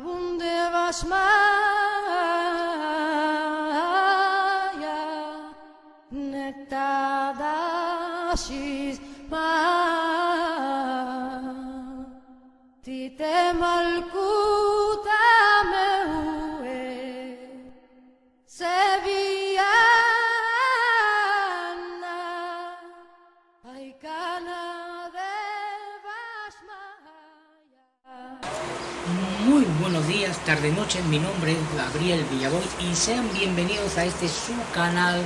abunde basmaya nektadashis ma tite malkuta meue sevillana aikana de basmaya. Muy buenos días, tarde, noche. Mi nombre es Gabriel Villaboy y sean bienvenidos a este su canal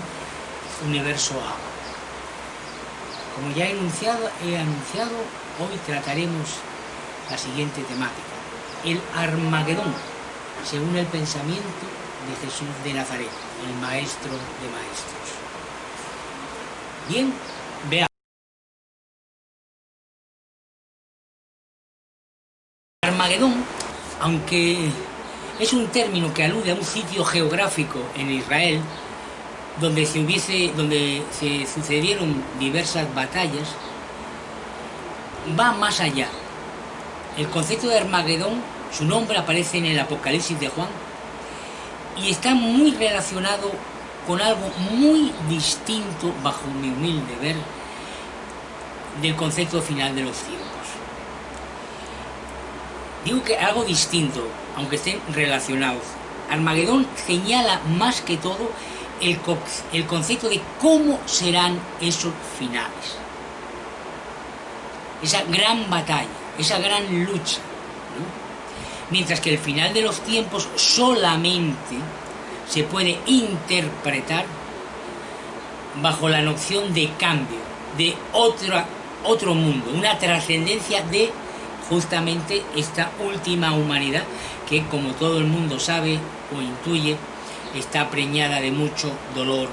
Universo A. Como ya he anunciado, hoy trataremos la siguiente temática: el Armagedón, según el pensamiento de Jesús de Nazaret, el maestro de maestros. Bien, veamos. Armagedón, aunque es un término que alude a un sitio geográfico en Israel donde se sucedieron diversas batallas, va más allá. El concepto de Armagedón, su nombre aparece en el Apocalipsis de Juan y está muy relacionado con algo muy distinto, bajo mi humilde ver, del concepto final de los tiempos. Digo que algo distinto, aunque estén relacionados. Armagedón señala más que todo el concepto de cómo serán esos finales. Esa gran batalla, esa gran lucha, ¿no? Mientras que el final de los tiempos solamente se puede interpretar bajo la noción de cambio, de otro mundo, una trascendencia de justamente esta última humanidad que, como todo el mundo sabe o intuye, está preñada de mucho dolor,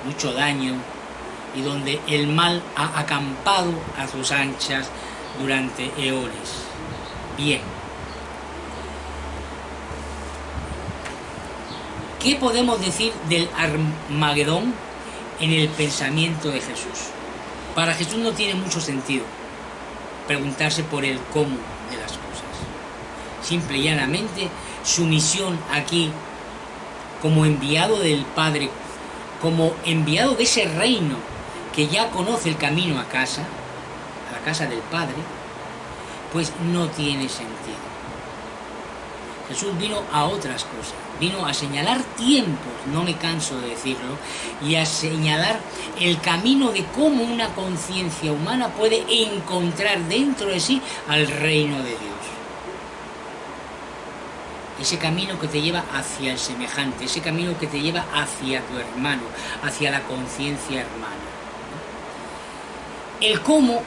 mucho daño, y donde el mal ha acampado a sus anchas durante eones. Bien, ¿qué podemos decir del Armagedón en el pensamiento de Jesús? Para Jesús no tiene mucho sentido preguntarse por el cómo de las cosas. Simple y llanamente, su misión aquí, como enviado del Padre, como enviado de ese reino que ya conoce el camino a la casa del Padre, pues no tiene sentido. Jesús vino a otras cosas, vino a señalar tiempos, no me canso de decirlo, y a señalar el camino de cómo una conciencia humana puede encontrar dentro de sí al reino de Dios. Ese camino que te lleva hacia el semejante, ese camino que te lleva hacia tu hermano, hacia la conciencia hermana. El cómo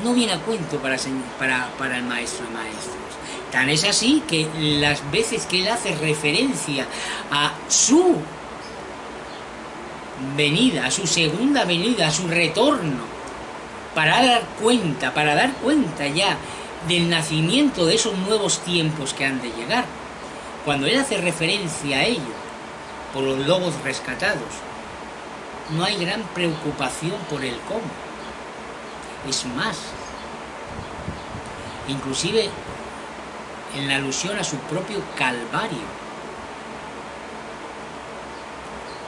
no viene a cuento para el maestro de maestros. Tan es así que las veces que él hace referencia a su venida, a su segunda venida, a su retorno, para dar cuenta ya del nacimiento de esos nuevos tiempos que han de llegar, cuando él hace referencia a ello, por los lobos rescatados, no hay gran preocupación por el cómo. Es más, inclusive en la alusión a su propio Calvario,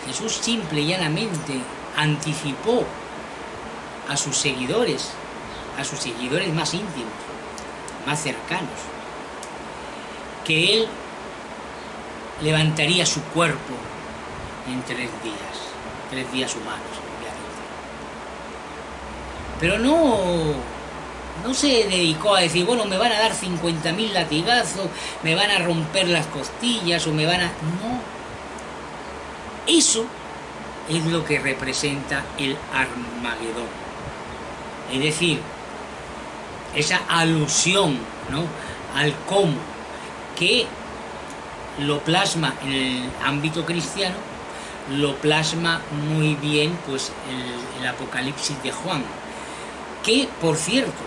Jesús simple y llanamente anticipó a sus seguidores más íntimos, más cercanos, que él levantaría su cuerpo en 3 días humanos, obviamente. Pero no se dedicó a decir, bueno, me van a dar 50.000 latigazos, me van a romper las costillas o me van a... No. Eso es lo que representa el Armagedón. Es decir, esa alusión, ¿no?, al cómo, que lo plasma en el ámbito cristiano, lo plasma muy bien pues el Apocalipsis de Juan, que, por cierto,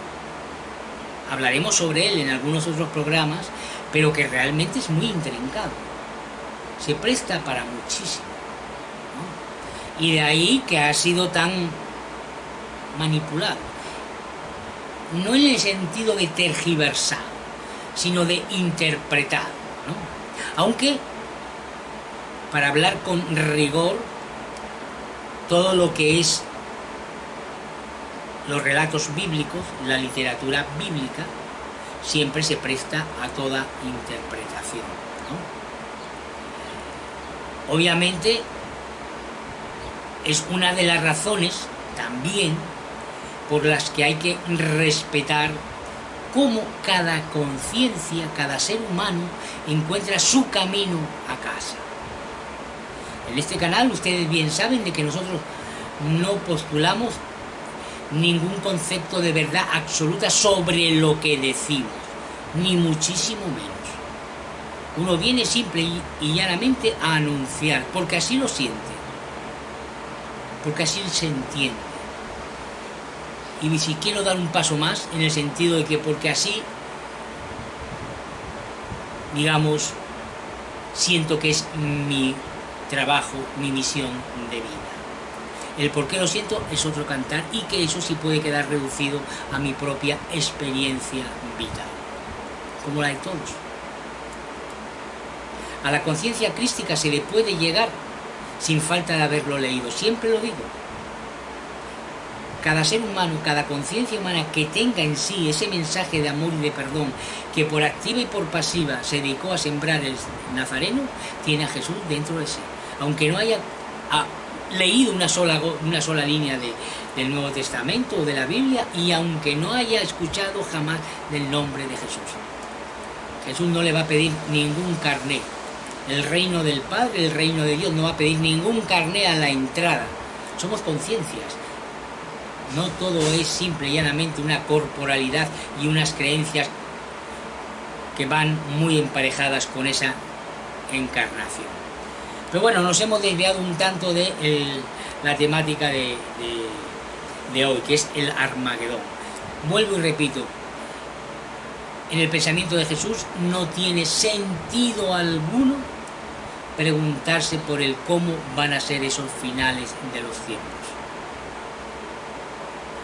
hablaremos sobre él en algunos otros programas, pero que realmente es muy intrincado, se presta para muchísimo, ¿no? Y de ahí que ha sido tan manipulado, no en el sentido de tergiversado, sino de interpretar, ¿no? Aunque, para hablar con rigor, todo lo que es los relatos bíblicos, la literatura bíblica, siempre se presta a toda interpretación, ¿no? Obviamente, es una de las razones también por las que hay que respetar cómo cada conciencia, cada ser humano encuentra su camino a casa. En este canal ustedes bien saben de que nosotros no postulamos ningún concepto de verdad absoluta sobre lo que decimos, ni muchísimo menos. Uno viene simple y llanamente a anunciar, porque así lo siente, porque así se entiende. Y si quiero dar un paso más, en el sentido de que porque así, digamos, siento que es mi trabajo, mi misión de vida. El por qué lo siento es otro cantar, y que eso sí puede quedar reducido a mi propia experiencia vital, como la de todos. A la conciencia crística se le puede llegar sin falta de haberlo leído, siempre lo digo. Cada ser humano, cada conciencia humana que tenga en sí ese mensaje de amor y de perdón, que por activa y por pasiva se dedicó a sembrar el nazareno, tiene a Jesús dentro de sí. Aunque no haya leído una sola línea del Nuevo Testamento o de la Biblia, y aunque no haya escuchado jamás del nombre de Jesús. Jesús no le va a pedir ningún carné. El reino del Padre, el reino de Dios, no va a pedir ningún carné a la entrada. Somos conciencias. No todo es simple y llanamente una corporalidad y unas creencias que van muy emparejadas con esa encarnación. Pero bueno, nos hemos desviado un tanto de la temática de hoy, que es el Armagedón. Vuelvo y repito, en el pensamiento de Jesús no tiene sentido alguno preguntarse por el cómo van a ser esos finales de los tiempos.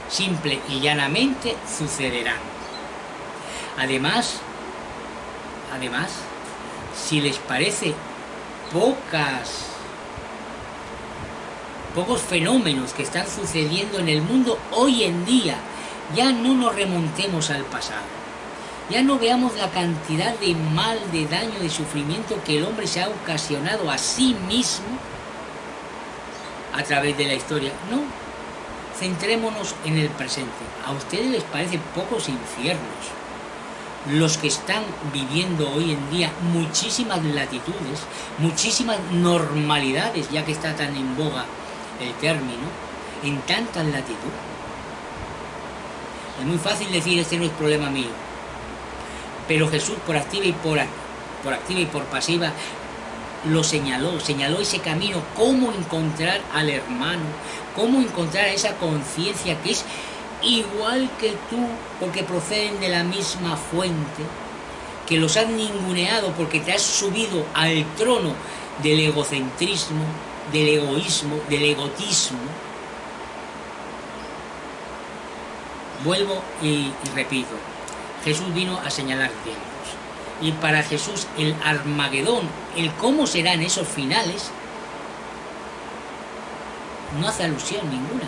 Simple y llanamente sucederán. Además, si les parece pocos fenómenos que están sucediendo en el mundo hoy en día, ya no nos remontemos al pasado, ya no veamos la cantidad de mal, de daño, de sufrimiento que el hombre se ha ocasionado a sí mismo a través de la historia. No, centrémonos en el presente. ¿A ustedes les parecen pocos infiernos los que están viviendo hoy en día muchísimas latitudes, muchísimas normalidades, ya que está tan en boga el término, en tantas latitudes? Es muy fácil decir, este no es problema mío, pero Jesús por activa y por pasiva lo señaló ese camino, cómo encontrar al hermano, cómo encontrar esa conciencia que es igual que tú, porque proceden de la misma fuente, que los has ninguneado porque te has subido al trono del egocentrismo, del egoísmo, del egotismo. Vuelvo y repito, Jesús vino a señalar tiempos, y para Jesús el Armagedón, el cómo serán esos finales, no hace alusión ninguna.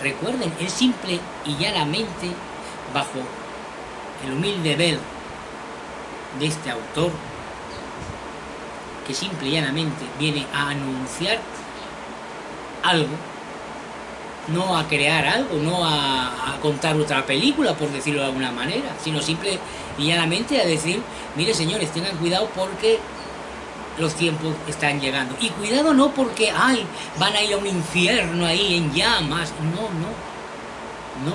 Recuerden, es simple y llanamente, bajo el humilde velo de este autor, que simple y llanamente viene a anunciar algo, no a crear algo, no a contar otra película, por decirlo de alguna manera, sino simple y llanamente a decir, mire señores, tengan cuidado porque los tiempos están llegando. Y cuidado no porque, van a ir a un infierno ahí en llamas. No.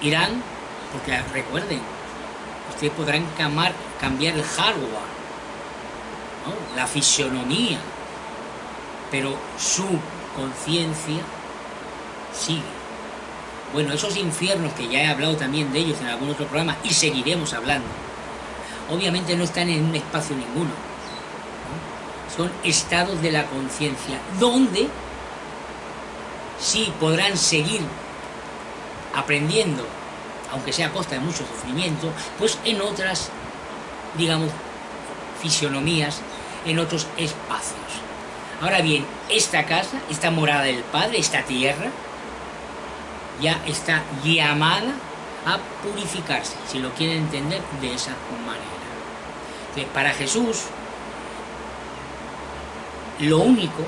Irán, porque recuerden, ustedes podrán cambiar el hardware, ¿no?, la fisionomía, pero su conciencia sigue. Bueno, esos infiernos que ya he hablado también de ellos en algún otro programa y seguiremos hablando, obviamente no están en un espacio ninguno, ¿no? Son estados de la conciencia donde sí podrán seguir aprendiendo aunque sea a costa de mucho sufrimiento, pues en otras, digamos, fisionomías, en otros espacios. Ahora bien, esta casa, esta morada del Padre, esta tierra, ya está llamada a purificarse, si lo quieren entender de esa manera. Entonces, para Jesús, lo único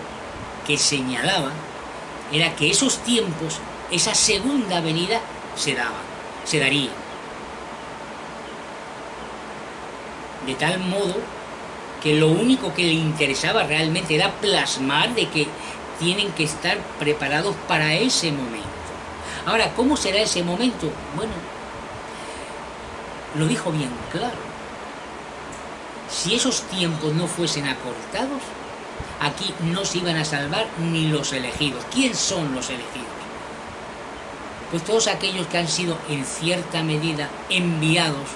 que señalaba era que esos tiempos, esa segunda venida, se daría. De tal modo que lo único que le interesaba realmente era plasmar de que tienen que estar preparados para ese momento. Ahora, ¿cómo será ese momento? Bueno, lo dijo bien claro. Si esos tiempos no fuesen acortados, aquí no se iban a salvar ni los elegidos. ¿Quién son los elegidos? Pues todos aquellos que han sido en cierta medida enviados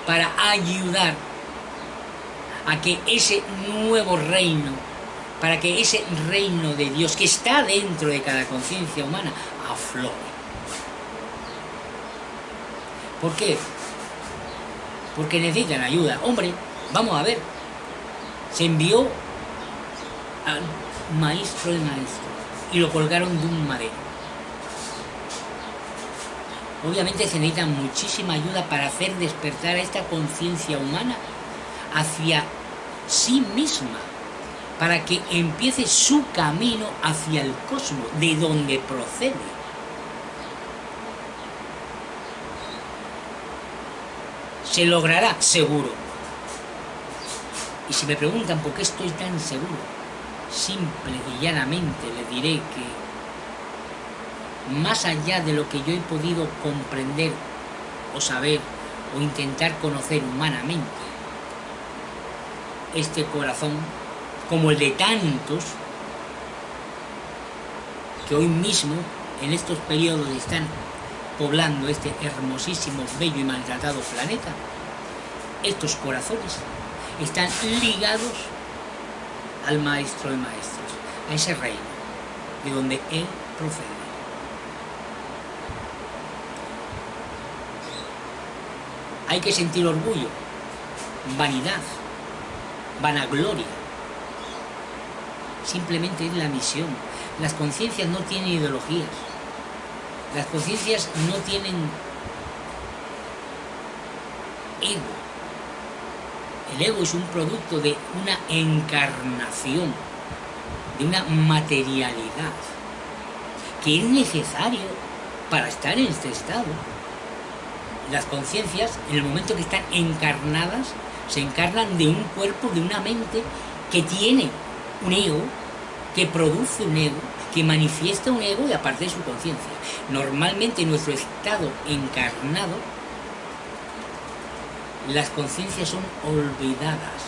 para ayudar a que ese nuevo reino, para que ese reino de Dios que está dentro de cada conciencia humana aflore. ¿Por qué? Porque necesitan ayuda. Hombre, vamos a ver, se envió al maestro de maestros y lo colgaron de un madero. Obviamente se necesita muchísima ayuda para hacer despertar a esta conciencia humana hacia sí misma, para que empiece su camino hacia el cosmos, de donde procede. ¿Se logrará? Seguro. Y si me preguntan por qué estoy tan seguro, simple y llanamente le diré que más allá de lo que yo he podido comprender o saber o intentar conocer humanamente, este corazón, como el de tantos que hoy mismo en estos periodos están poblando este hermosísimo, bello y maltratado planeta, estos corazones están ligados al Maestro de Maestros, a ese reino de donde Él procede. Hay que sentir orgullo, vanidad, vanagloria. Simplemente es la misión. Las conciencias no tienen ideologías. Las conciencias no tienen ego. El ego es un producto de una encarnación, de una materialidad, que es necesario para estar en este estado. Las conciencias, en el momento que están encarnadas, se encarnan de un cuerpo, de una mente que tiene un ego, que produce un ego, que manifiesta un ego y aparte de su conciencia. Normalmente en nuestro estado encarnado, las conciencias son olvidadas.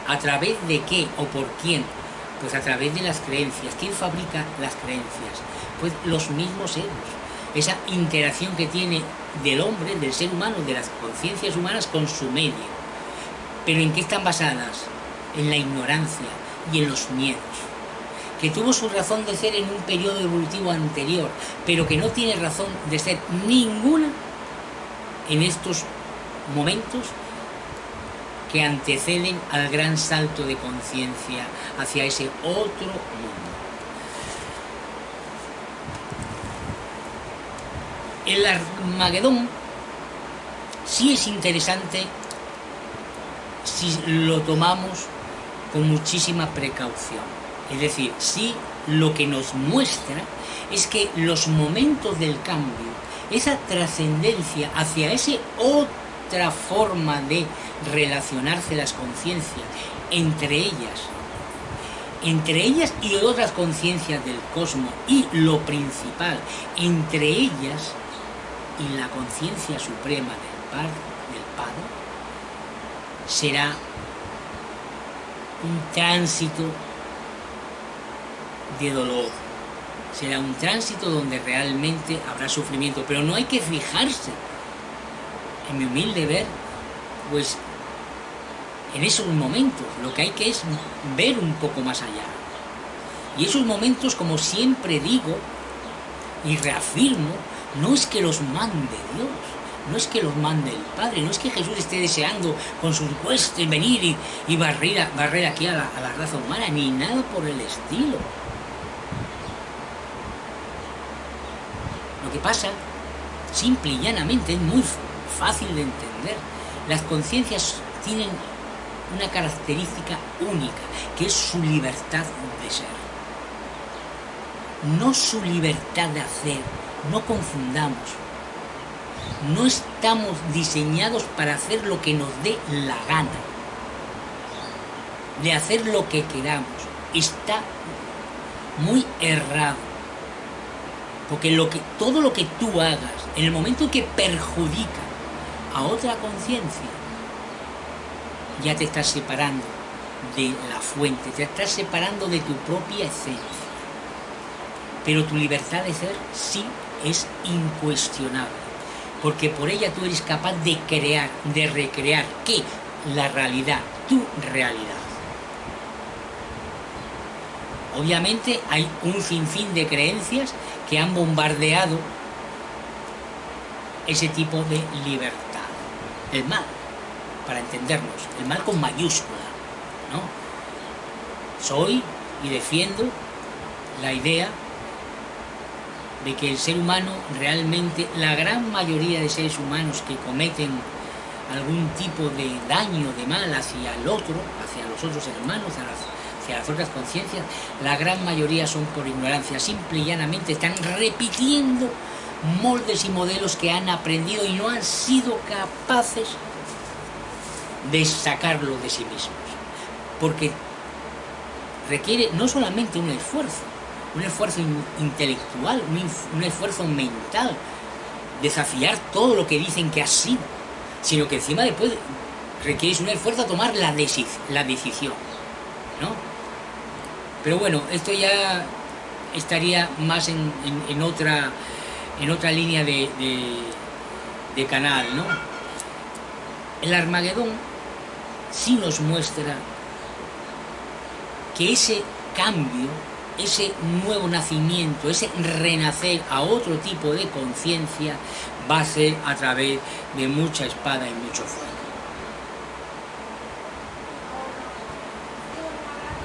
¿A través de qué o por quién? Pues a través de las creencias. ¿Quién fabrica las creencias? Pues los mismos egos. Esa interacción que tiene del hombre, del ser humano, de las conciencias humanas con su medio. ¿Pero en qué están basadas? En la ignorancia y en los miedos. Que tuvo su razón de ser en un periodo evolutivo anterior, pero que no tiene razón de ser ninguna en estos momentos que anteceden al gran salto de conciencia hacia ese otro mundo. El Armagedón sí es interesante si lo tomamos con muchísima precaución. Es decir, sí lo que nos muestra es que los momentos del cambio, esa trascendencia hacia esa otra forma de relacionarse las conciencias entre ellas y otras conciencias del cosmos, y lo principal, entre ellas y la conciencia suprema del Padre, será un tránsito de dolor, será un tránsito donde realmente habrá sufrimiento, pero no hay que fijarse, en mi humilde ver, pues en esos momentos. Lo que hay que es ver un poco más allá. Y esos momentos, como siempre digo y reafirmo, No es que los mande Dios, no es que los mande el Padre, no es que Jesús esté deseando con sus huestes venir y barrer aquí a la raza humana, ni nada por el estilo. Lo que pasa, simple y llanamente, es muy fácil de entender. Las conciencias tienen una característica única, que es su libertad de ser. No su libertad de hacer, no confundamos. No estamos diseñados para hacer lo que nos dé la gana, de hacer lo que queramos. Está muy errado. Porque todo lo que tú hagas, en el momento que perjudica a otra conciencia, ya te estás separando de la fuente, te estás separando de tu propia esencia. Pero tu libertad de ser sí es incuestionable, porque por ella tú eres capaz de crear, de recrear, ¿qué? La realidad, tu realidad. Obviamente hay un sinfín de creencias que han bombardeado ese tipo de libertad. El mal, para entendernos, el mal con mayúscula, ¿no? Soy y defiendo la idea de que el ser humano realmente, la gran mayoría de seres humanos que cometen algún tipo de daño, de mal hacia el otro, hacia los otros hermanos, hacia las otras conciencias, la gran mayoría son por ignorancia, simple y llanamente están repitiendo moldes y modelos que han aprendido y no han sido capaces de sacarlo de sí mismos, porque requiere no solamente un esfuerzo intelectual, un esfuerzo mental, desafiar todo lo que dicen que has sido, sino que encima después requieres un esfuerzo a tomar la decisión, ¿no? Pero bueno, esto ya estaría más en otra línea de canal, ¿no? El Armagedón sí nos muestra que ese cambio, ese nuevo nacimiento, ese renacer a otro tipo de conciencia va a ser a través de mucha espada y mucho fuego.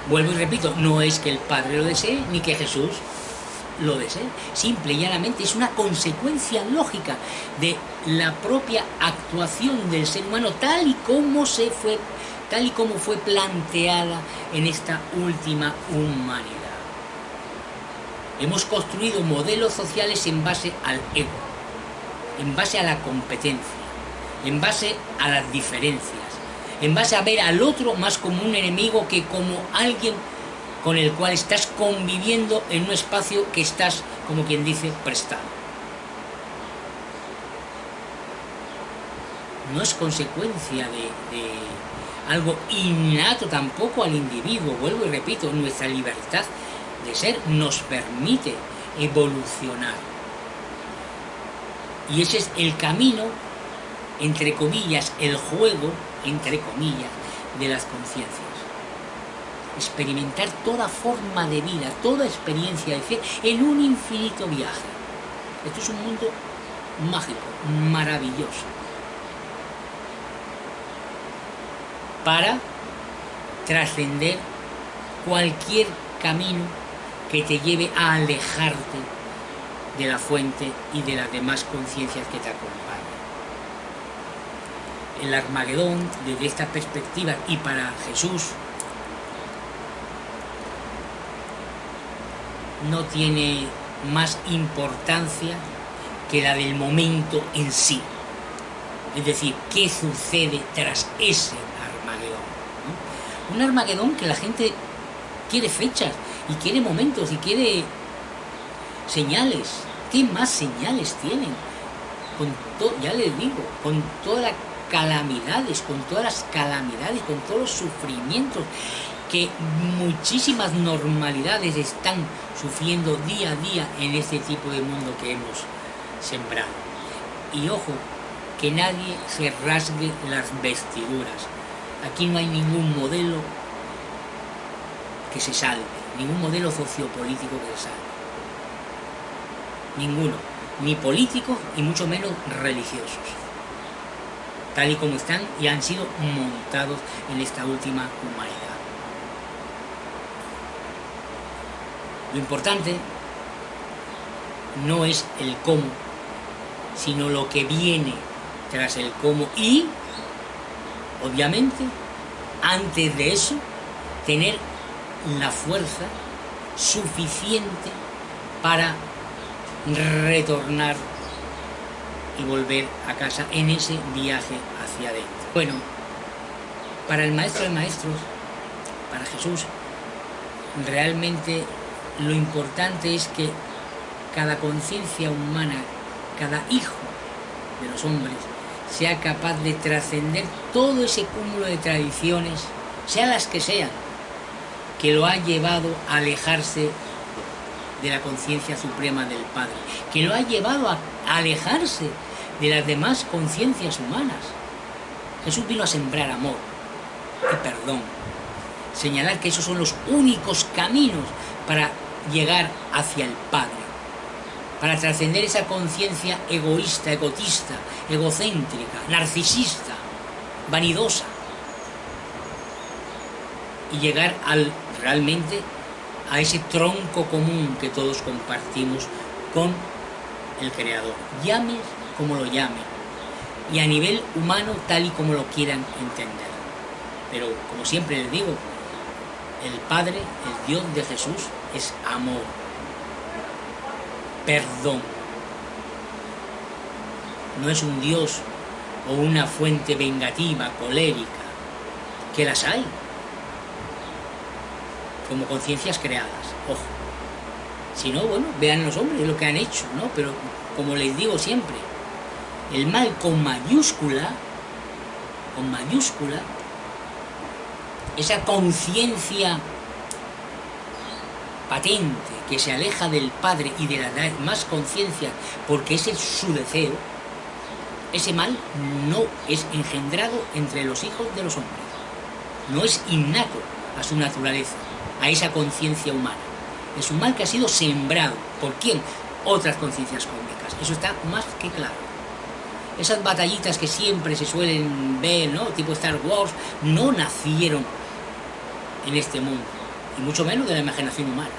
Vuelvo y repito, no es que el Padre lo desee ni que Jesús lo desee, simple y llanamente es una consecuencia lógica de la propia actuación del ser humano tal y como fue planteada en esta última humanidad. Hemos construido modelos sociales en base al ego, en base a la competencia, en base a las diferencias, en base a ver al otro más como un enemigo que como alguien con el cual estás conviviendo en un espacio que estás, como quien dice, prestado. No es consecuencia de algo innato tampoco al individuo. Vuelvo y repito, nuestra libertad de ser nos permite evolucionar. Y ese es el camino, entre comillas, el juego, entre comillas, de las conciencias. Experimentar toda forma de vida, toda experiencia de fe en un infinito viaje. Esto es un mundo mágico, maravilloso, para trascender cualquier camino que te lleve a alejarte de la fuente y de las demás conciencias que te acompañan. El Armagedón, desde esta perspectiva y para Jesús, no tiene más importancia que la del momento en sí. Es decir, ¿qué sucede tras ese Armagedón? ¿No? Un Armagedón que la gente quiere fechas y quiere momentos y quiere señales. ¿Qué más señales tienen? Ya les digo, con todas las calamidades, con todas los sufrimientos que muchísimas normalidades están sufriendo día a día en este tipo de mundo que hemos sembrado. Y ojo, que nadie se rasgue las vestiduras. Aquí no hay ningún modelo que se salve, ningún modelo sociopolítico que se salve. ninguno, ni políticos y mucho menos religiosos, tal y como están y han sido montados en esta última humanidad. Lo importante no es el cómo, sino lo que viene tras el cómo y, obviamente, antes de eso, tener la fuerza suficiente para retornar y volver a casa en ese viaje hacia adentro. Bueno, para el Maestro de Maestros, para Jesús, realmente lo importante es que cada conciencia humana, cada hijo de los hombres, sea capaz de trascender todo ese cúmulo de tradiciones, sean las que sean, que lo ha llevado a alejarse de la conciencia suprema del Padre, que lo ha llevado a alejarse de las demás conciencias humanas. Jesús vino a sembrar amor y perdón, señalar que esos son los únicos caminos para llegar hacia el Padre, para trascender esa conciencia egoísta, egotista, egocéntrica, narcisista, vanidosa, y llegar realmente a ese tronco común que todos compartimos con el Creador, llames como lo llamen, y a nivel humano tal y como lo quieran entender. Pero como siempre les digo, el Padre, el Dios de Jesús, es amor, perdón. No es un Dios o una fuente vengativa, colérica, que las hay, como conciencias creadas, ojo. Si no, bueno, vean los hombres lo que han hecho, ¿no? Pero como les digo siempre, el mal con mayúscula, esa conciencia patente que se aleja del Padre y de las demás conciencias porque ese es su deseo, ese mal no es engendrado entre los hijos de los hombres, no es innato a su naturaleza, a esa conciencia humana. Es un mal que ha sido sembrado. ¿Por quién? Otras conciencias cósmicas. Eso está más que claro. Esas batallitas que siempre se suelen ver, ¿no? Tipo Star Wars, no nacieron en este mundo, y mucho menos de la imaginación humana.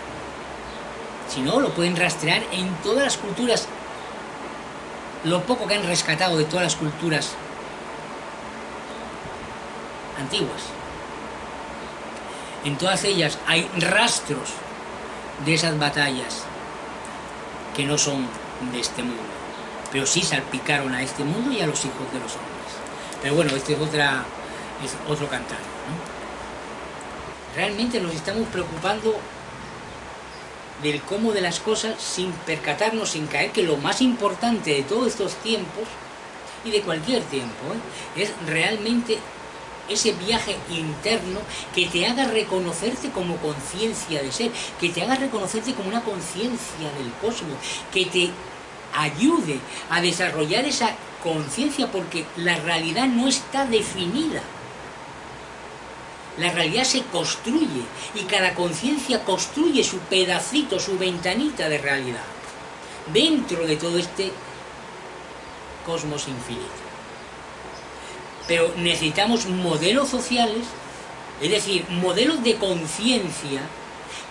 Si no, lo pueden rastrear en todas las culturas. Lo poco que han rescatado de todas las culturas antiguas. En todas ellas hay rastros de esas batallas que no son de este mundo, pero sí salpicaron a este mundo y a los hijos de los hombres. Pero bueno, este es otro cantar, ¿no? Realmente nos estamos preocupando del cómo de las cosas sin percatarnos, sin caer que lo más importante de todos estos tiempos y de cualquier tiempo, es realmente ese viaje interno que te haga reconocerte como conciencia de ser, que te haga reconocerte como una conciencia del cosmos, que te ayude a desarrollar esa conciencia, porque la realidad no está definida. La realidad se construye y cada conciencia construye su pedacito, su ventanita de realidad dentro de todo este cosmos infinito. Pero necesitamos modelos sociales, es decir, modelos de conciencia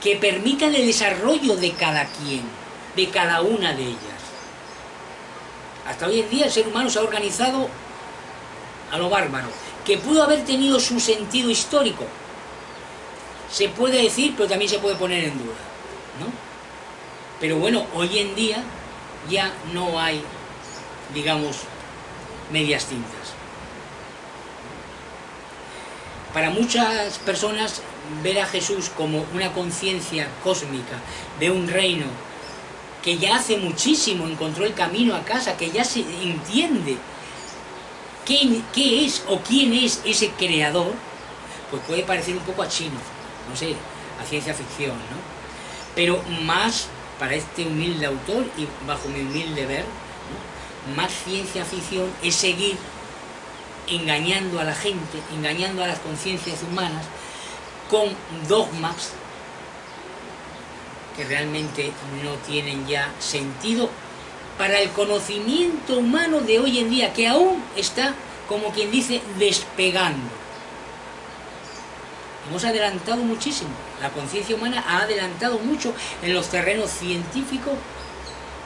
que permitan el desarrollo de cada quien, de cada una de ellas. Hasta hoy en día el ser humano se ha organizado a lo bárbaro, que pudo haber tenido su sentido histórico, se puede decir, pero también se puede poner en duda, ¿no? Pero bueno, hoy en día ya no hay, digamos, medias tintas. Para muchas personas, ver a Jesús como una conciencia cósmica de un reino que ya hace muchísimo encontró el camino a casa, que ya se entiende qué es o quién es ese creador, pues puede parecer un poco a chino, no sé, a ciencia ficción, ¿no? Pero más, para este humilde autor y bajo mi humilde ver, ¿no?, más ciencia ficción es seguir engañando a la gente, engañando a las conciencias humanas con dogmas que realmente no tienen ya sentido para el conocimiento humano de hoy en día, que aún está, como quien dice, despegando. Hemos adelantado muchísimo, la conciencia humana ha adelantado mucho en los terrenos científico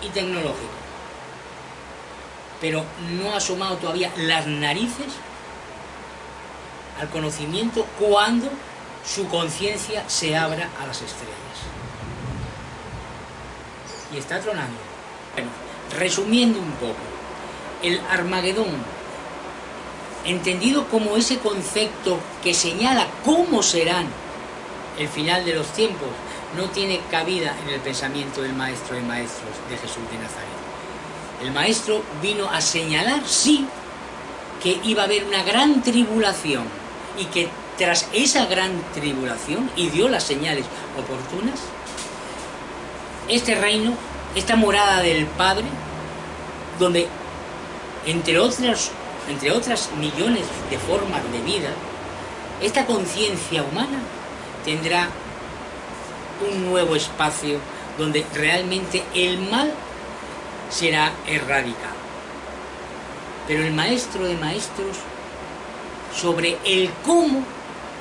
y tecnológico, pero no ha asomado todavía las narices al conocimiento cuando su conciencia se abra a las estrellas. Y está tronando. Bueno, resumiendo un poco, el Armagedón, entendido como ese concepto que señala cómo serán el final de los tiempos, no tiene cabida en el pensamiento del Maestro de Maestros, de Jesús de Nazaret. El Maestro vino a señalar, sí, que iba a haber una gran tribulación y que tras esa gran tribulación, y dio las señales oportunas, este reino, esta morada del Padre, donde entre otras millones de formas de vida, esta conciencia humana tendrá un nuevo espacio donde realmente el mal será erradicado. Pero el Maestro de Maestros, sobre el cómo,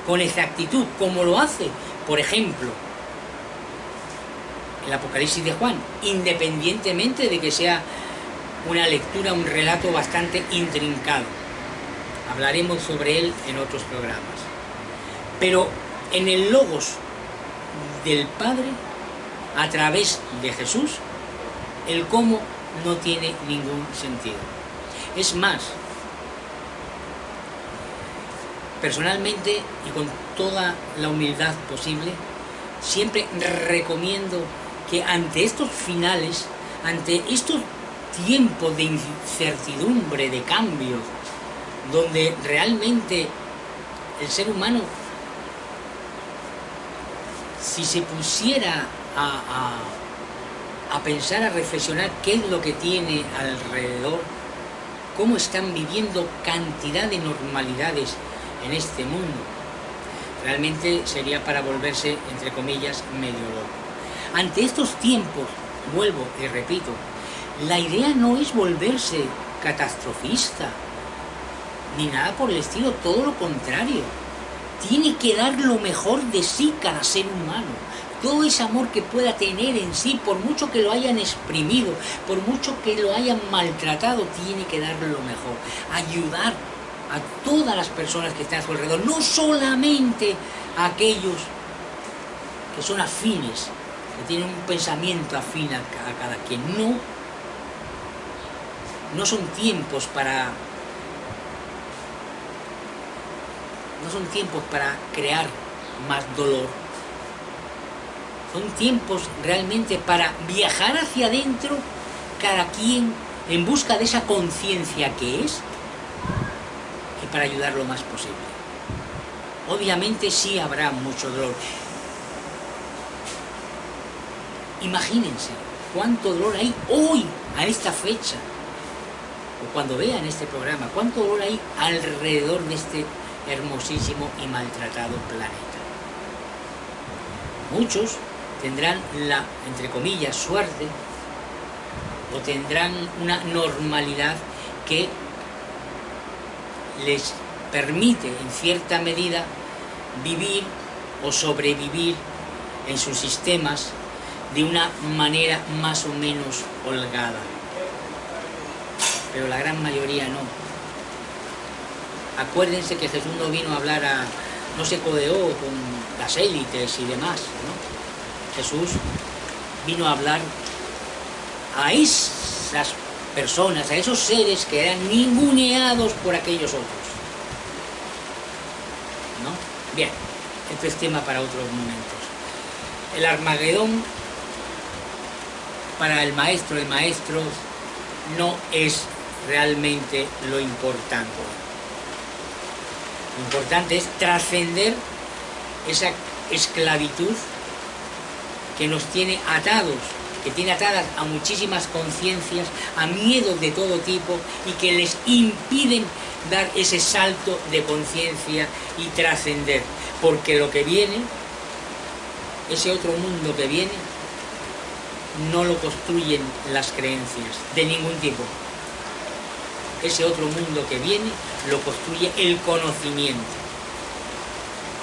con exactitud, como lo hace, por ejemplo, el Apocalipsis de Juan, independientemente de que sea una lectura, un relato bastante intrincado. Hablaremos sobre él en otros programas. Pero en el Logos del Padre, a través de Jesús, el cómo no tiene ningún sentido. Es más, personalmente y con toda la humildad posible, siempre recomiendo que ante estos finales, ante estos tiempos de incertidumbre, de cambios, donde realmente el ser humano, si se pusiera a pensar, a reflexionar qué es lo que tiene alrededor, cómo están viviendo cantidad de normalidades en este mundo, realmente sería para volverse, entre comillas, medio loco. Ante estos tiempos, vuelvo y repito, la idea no es volverse catastrofista, ni nada por el estilo, todo lo contrario. Tiene que dar lo mejor de sí cada ser humano. Todo ese amor que pueda tener en sí, por mucho que lo hayan exprimido, por mucho que lo hayan maltratado, tiene que dar lo mejor. Ayudar a todas las personas que están a su alrededor, no solamente a aquellos que son afines, que tienen un pensamiento afín a cada quien. No son tiempos para crear más dolor. Son tiempos realmente para viajar hacia adentro, cada quien en busca de esa conciencia que es, y para ayudar lo más posible. Obviamente sí habrá mucho dolor. Imagínense cuánto dolor hay hoy, a esta fecha, o cuando vean este programa, cuánto dolor hay alrededor de este hermosísimo y maltratado planeta. Muchos tendrán la, entre comillas, suerte, o tendrán una normalidad que les permite, en cierta medida, vivir o sobrevivir en sus sistemas de una manera más o menos holgada. Pero la gran mayoría no. Acuérdense que Jesús no vino a hablar no se codeó con las élites y demás, ¿no? Jesús vino a hablar a esas personas, a esos seres que eran ninguneados por aquellos otros, ¿no? Bien, esto es tema para otros momentos. El Armagedón, para el Maestro de Maestros, no es realmente lo importante. Lo importante es trascender esa esclavitud que nos tiene atados, que tiene atadas a muchísimas conciencias, a miedos de todo tipo, y que les impiden dar ese salto de conciencia y trascender. Porque lo que viene, ese otro mundo que viene, no lo construyen las creencias de ningún tipo. Ese otro mundo que viene lo construye el conocimiento.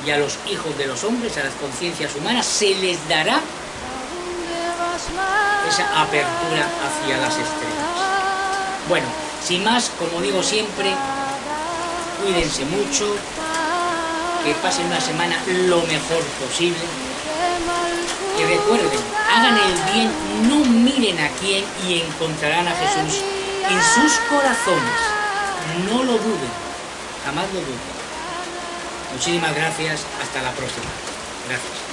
Y a los hijos de los hombres, a las conciencias humanas, se les dará esa apertura hacia las estrellas. Bueno, sin más, como digo siempre, cuídense mucho, que pasen una semana lo mejor posible. Y recuerden, hagan el bien, no miren a quién y encontrarán a Jesús en sus corazones. No lo duden, jamás lo duden. Muchísimas gracias, hasta la próxima. Gracias.